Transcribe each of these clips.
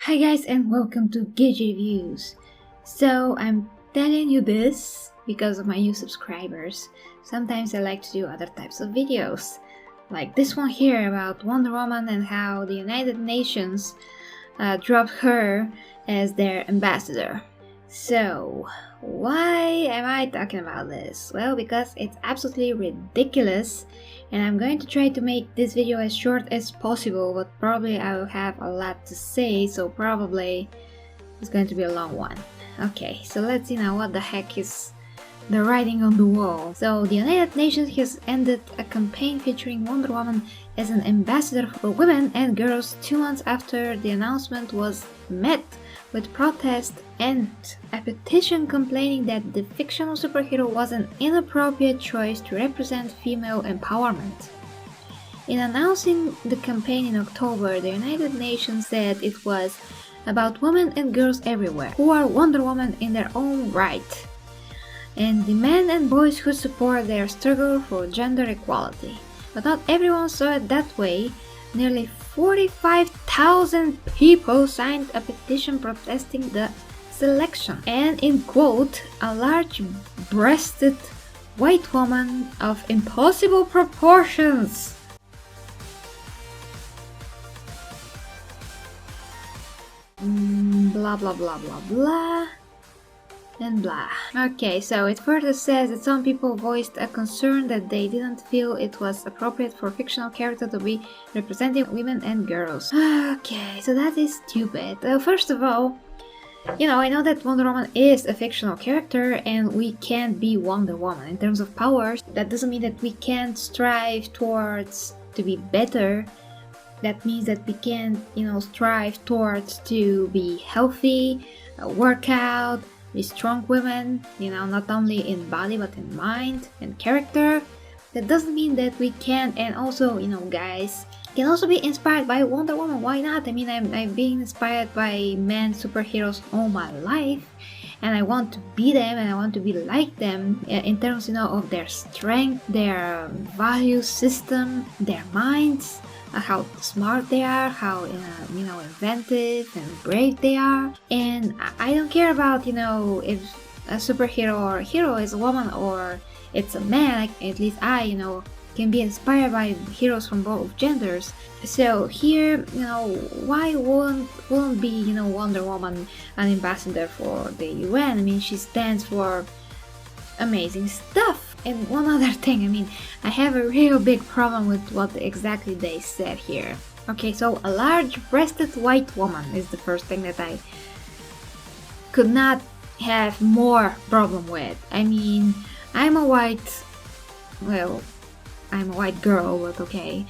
Hi guys and welcome to Gigi Reviews. So I'm telling you this because of my new subscribers. Sometimes I like to do other types of videos, like this one here about Wonder Woman and how the United Nations dropped her as their ambassador. So why am I talking about this? Well, because it's absolutely ridiculous, and I'm going to try to make this video as short as possible, but probably I will have a lot to say, so probably it's going to be a long one. Okay, so let's see now what the heck is the writing on the wall. So the United Nations has ended a campaign featuring Wonder Woman as an ambassador for women and girls 2 months after the announcement was met with protest and a petition complaining that the fictional superhero was an inappropriate choice to represent female empowerment. In announcing the campaign in October, the United Nations said it was about women and girls everywhere who are Wonder Woman in their own right, and the men and boys who support their struggle for gender equality. But not everyone saw it that way. Nearly 45,000 people signed a petition protesting the selection, and in quote, a large-breasted white woman of impossible proportions. Blah blah blah blah blah and blah. Okay, so it further says that some people voiced a concern that they didn't feel it was appropriate for a fictional character to be representing women and girls. Okay, so that is stupid. First of all, I know that Wonder Woman is a fictional character and we can't be Wonder Woman in terms of powers. That doesn't mean that we can't strive towards to be better. That means that we can, strive towards to be healthy, work out, be strong women, not only in body but in mind and character. That doesn't mean that we can't, and also, guys can also be inspired by Wonder Woman. Why not? I mean, I've been inspired by men superheroes all my life, and I want to be them and I want to be like them in terms, of their strength, their value system, their minds, how smart they are, how inventive and brave they are. And I don't care about if a superhero or a hero is a woman or it's a man. At least I can be inspired by heroes from both genders. So here, why won't be Wonder Woman an ambassador for the UN? I mean, she stands for amazing stuff. And one other thing, I mean, I have a real big problem with what exactly they said here. Okay, so a large-breasted white woman is the first thing that I could not have more problem with. I mean, I'm a white girl, but okay,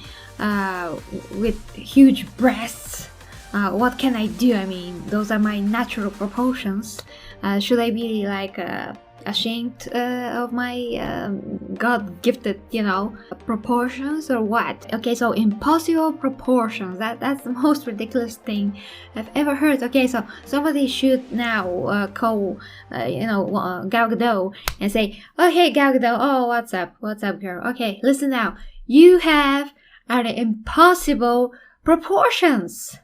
with huge breasts. What can I do? I mean, those are my natural proportions. Should I be like ashamed of my God-gifted, proportions or what? Okay, so impossible proportions. That's the most ridiculous thing I've ever heard. Okay, so somebody should now call, Gal Gadot and say, "Oh, hey, Gal Gadot. Oh, what's up? What's up, girl? Okay, listen now. You have the impossible proportions."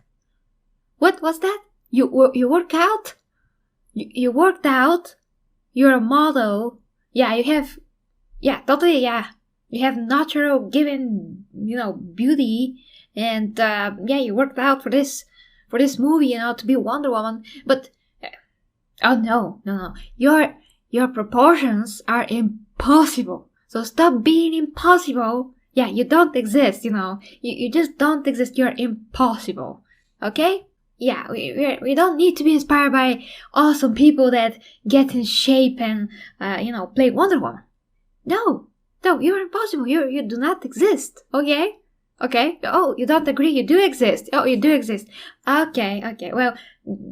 What was that? You work out? You worked out? You're a model. Yeah, you have, totally, you have natural given, beauty, and you worked out for this movie, to be Wonder Woman. But oh no, your proportions are impossible. So stop being impossible. Yeah, you don't exist. You just don't exist. You're impossible. Okay? Yeah, we don't need to be inspired by awesome people that get in shape and, play Wonder Woman. No, you're impossible. You do not exist. Okay? Okay? Oh, you don't agree? You do exist. Oh, you do exist. Okay. Well,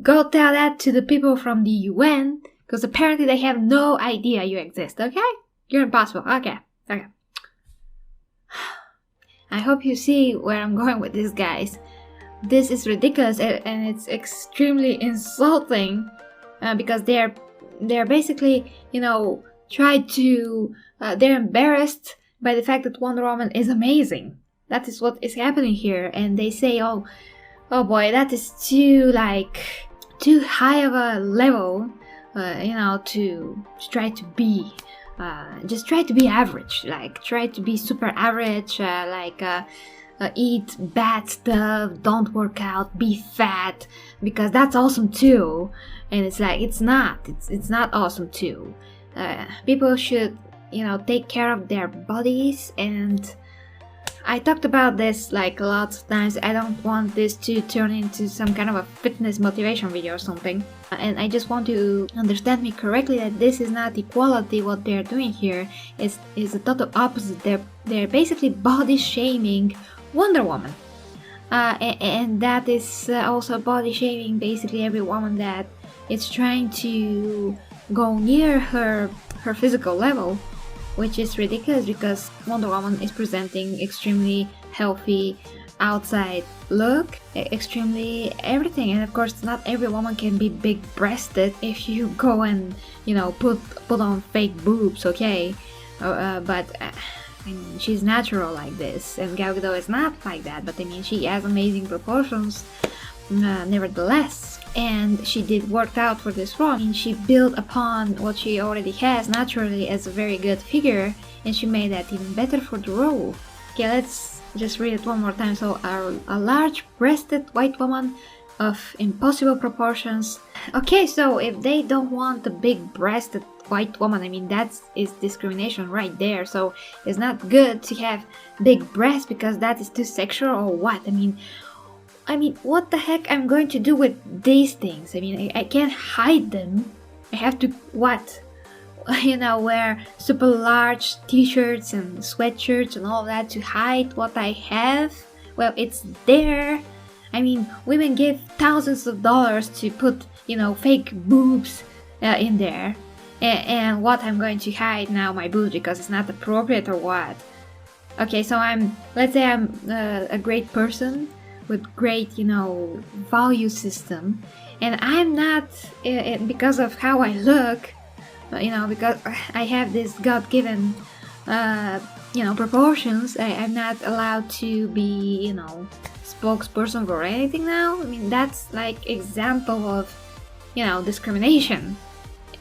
go tell that to the people from the UN, because apparently they have no idea you exist. Okay? You're impossible. Okay. I hope you see where I'm going with this, guys. This is ridiculous and it's extremely insulting because they're basically, they're embarrassed by the fact that Wonder Woman is amazing. That is what is happening here. And they say, oh, Oh boy, that is too high of a level, to try to be. Just try to be average, like try to be super average, eat bad stuff, don't work out, be fat, because that's awesome too. And it's like, it's not awesome too. People should, take care of their bodies. And I talked about this like lots of times. I don't want this to turn into some kind of a fitness motivation video or something. And I just want to understand me correctly that this is not equality. What they're doing here is the total opposite. They're basically body shaming Wonder Woman. And that is also body shaming basically every woman that is trying to go near her physical level, which is ridiculous because Wonder Woman is presenting extremely healthy outside look, extremely everything. And of course, not every woman can be big breasted if you go and put on fake boobs, okay? But I mean, she's natural like this, and Gal Gadot is not like that. But I mean, she has amazing proportions, nevertheless. And she did work out for this role. I mean, she built upon what she already has naturally as a very good figure, and she made that even better for the role. Okay, let's just read it one more time. So, a large-breasted white woman of impossible proportions. Okay, so if they don't want a big-breasted white woman, I mean, that is discrimination right there. So it's not good to have big breasts because that is too sexual or what? I mean, what the heck I'm going to do with these things? I mean, I can't hide them. I have to, what? Wear super large t-shirts and sweatshirts and all that to hide what I have? Well, it's there. I mean, women give thousands of dollars to put, fake boobs in there. And what I'm going to hide now, my boobs, because it's not appropriate or what? Okay, so let's say I'm a great person with great, value system, and I'm not, because of how I look, because I have this God-given, proportions, I'm not allowed to be, spokesperson for anything now. I mean, that's like example of, discrimination.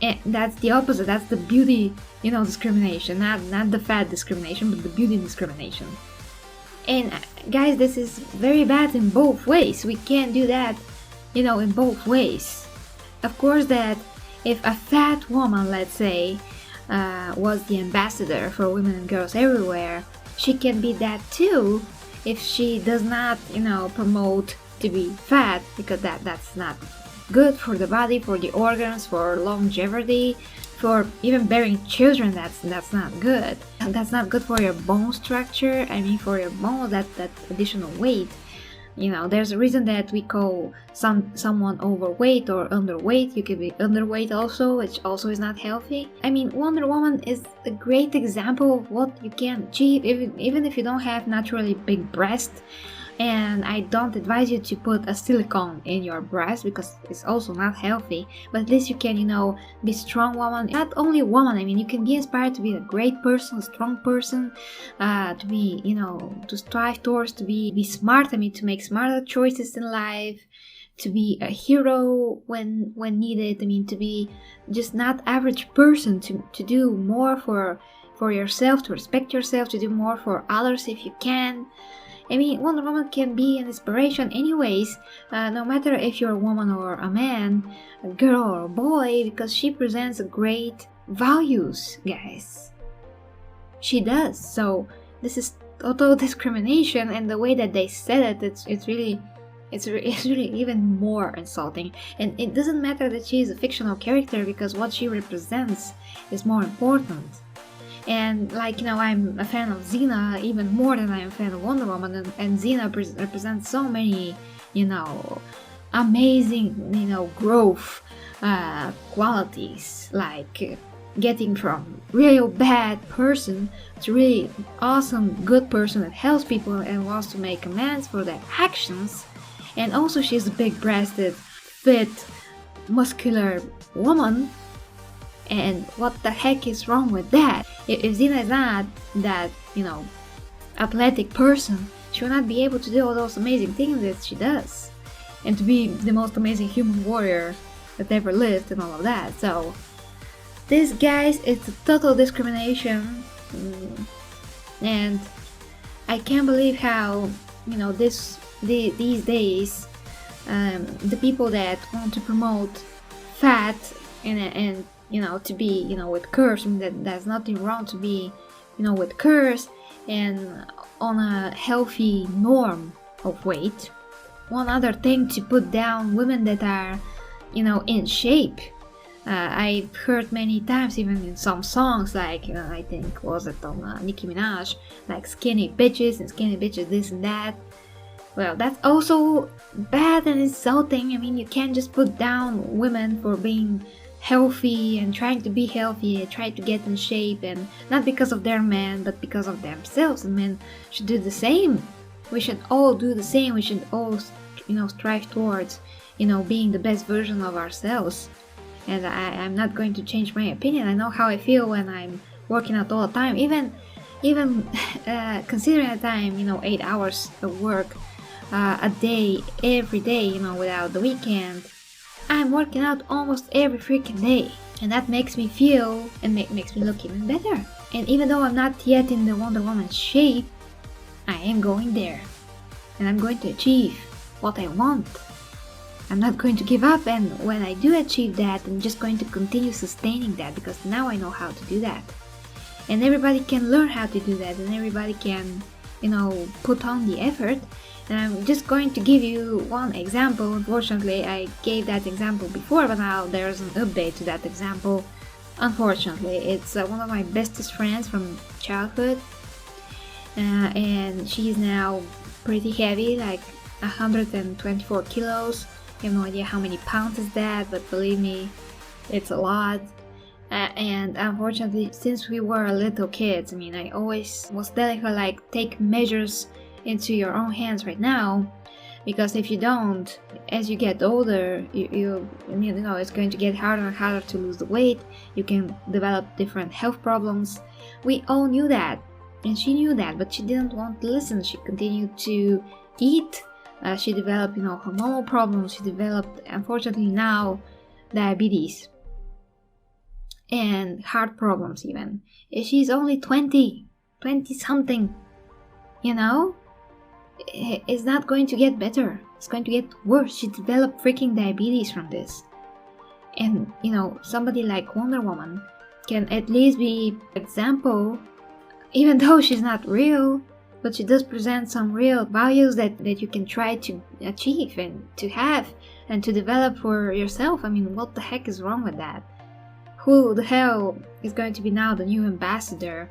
And that's the opposite. That's the beauty, discrimination, not the fat discrimination, but the beauty discrimination. And guys, this is very bad in both ways. We can't do that, in both ways. Of course, that if a fat woman, let's say, was the ambassador for women and girls everywhere, she can be that too if she does not, promote to be fat, because that's not good for the body, for the organs, for longevity, for even bearing children. That's not good. That's not good for your bone structure. I mean, for your bones, that additional weight. There's a reason that we call someone overweight or underweight. You could be underweight also, which also is not healthy. I mean, Wonder Woman is a great example of what you can achieve even if you don't have naturally big breasts. And I don't advise you to put a silicone in your breast because it's also not healthy. But at least you can, be strong woman. Not only woman, I mean, you can be inspired to be a great person, a strong person, to be, to strive towards, to be smart. I mean, to make smarter choices in life, to be a hero when needed. I mean, to be just not average person, to do more for yourself, to respect yourself, to do more for others if you can. I mean, Wonder Woman can be an inspiration anyways, no matter if you're a woman or a man, a girl or a boy, because she presents great values, guys. She does. So this is total discrimination, and the way that they said it, it's really even more insulting. And it doesn't matter that she is a fictional character, because what she represents is more important. And I'm a fan of Xena even more than I am a fan of Wonder Woman, and Xena represents so many, amazing, growth qualities, like getting from real bad person to really awesome good person that helps people and wants to make amends for their actions. And also she's a big-breasted, fit, muscular woman. And what the heck is wrong with that? If Xena is not that, athletic person, she will not be able to do all those amazing things that she does. and to be the most amazing human warrior that ever lived and all of that. So this, guys, it's a total discrimination. And I can't believe how, you know, these days the people that want to promote fat and you know, to be, you know, with curves, I mean, there's nothing wrong to be, you know, with curves and on a healthy norm of weight. One other thing to put down women that are, you know, in shape. I've heard many times, even in some songs, like I think was it on Nicki Minaj, like skinny bitches and skinny bitches this and that. Well, that's also bad and insulting. I mean, you can't just put down women for being healthy and trying to be healthy and try to get in shape, and not because of their man, but because of themselves. And men should do the same. We should all do the same. We should all, you know, strive towards, you know, being the best version of ourselves. And I'm not going to change my opinion. I know how I feel when I'm working out all the time. Even considering the time, you know, 8 hours of work a day, every day, you know, without the weekend. I'm working out almost every freaking day. And that makes me feel and makes me look even better. And even though I'm not yet in the Wonder Woman shape, I am going there. And I'm going to achieve what I want. I'm not going to give up, and when I do achieve that, I'm just going to continue sustaining that, because now I know how to do that. And everybody can learn how to do that, and everybody can, you know, put on the effort. And I'm just going to give you one example. Unfortunately, I gave that example before, but now there's an update to that example. Unfortunately, it's one of my bestest friends from childhood, and she's now pretty heavy, like 124 kilos. I have no idea how many pounds is that, but believe me, it's a lot. And unfortunately, since we were little kids, I mean, I always was telling her, like, take measures into your own hands right now, because if you don't, as you get older, you know, it's going to get harder and harder to lose the weight. You can develop different health problems. We all knew that, and she knew that, but she didn't want to listen. She continued to eat. She developed, you know, hormonal problems. She developed, unfortunately now, diabetes and heart problems even. She's only 20 something, you know? It's not going to get better. It's going to get worse. She developed freaking diabetes from this. And, you know, somebody like Wonder Woman can at least be an example, even though she's not real. But she does present some real values that you can try to achieve and to have and to develop for yourself. I mean, what the heck is wrong with that? Who the hell is going to be now the new ambassador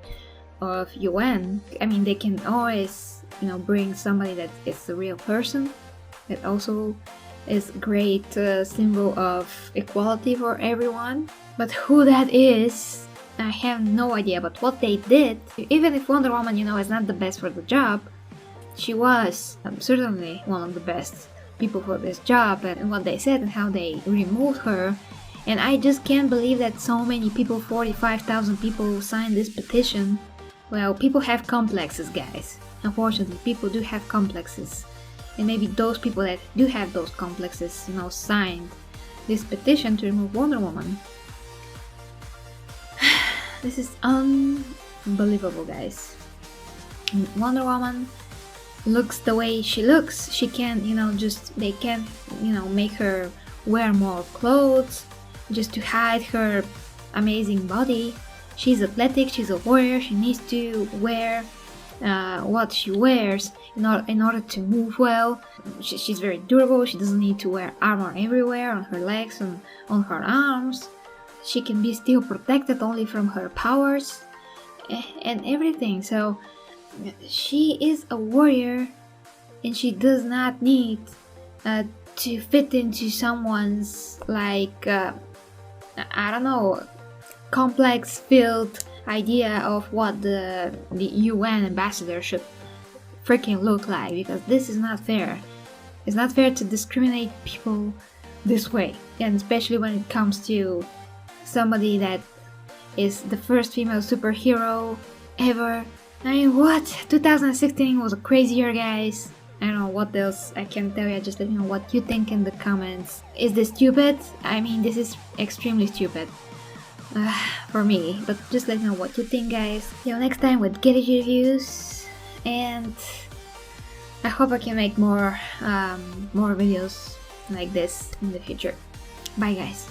of UN? I mean, they can always, you know, bring somebody that is the real person, that also is a great symbol of equality for everyone. But who that is, I have no idea. But what they did, even if Wonder Woman, you know, is not the best for the job, she was certainly one of the best people for this job, and what they said and how they removed her. And I just can't believe that so many people, 45,000 people, signed this petition. Well, people have complexes, guys. Unfortunately, people do have complexes. And maybe those people that do have those complexes, you know, signed this petition to remove Wonder Woman. This is unbelievable, guys. Wonder Woman looks the way she looks. She can, you know, they can, you know, make her wear more clothes just to hide her amazing body. She's athletic, she's a warrior, she needs to wear what she wears in order to move well. She's very durable, she doesn't need to wear armor everywhere, on her legs and on her arms. She can be still protected only from her powers and everything. So she is a warrior, and she does not need to fit into someone's, like, I don't know, complex filled idea of what the UN ambassador should freaking look like, because this is not fair. It's not fair to discriminate people this way, and especially when it comes to somebody that is the first female superhero ever. I mean, what? 2016 was a crazy year, guys. I don't know what else I can tell you. Just let me know what you think in the comments. Is this stupid? I mean, this is extremely stupid for me, but just let me know what you think, guys. See you next time with gadget reviews, and I hope I can make more videos like this in the future. Bye, guys.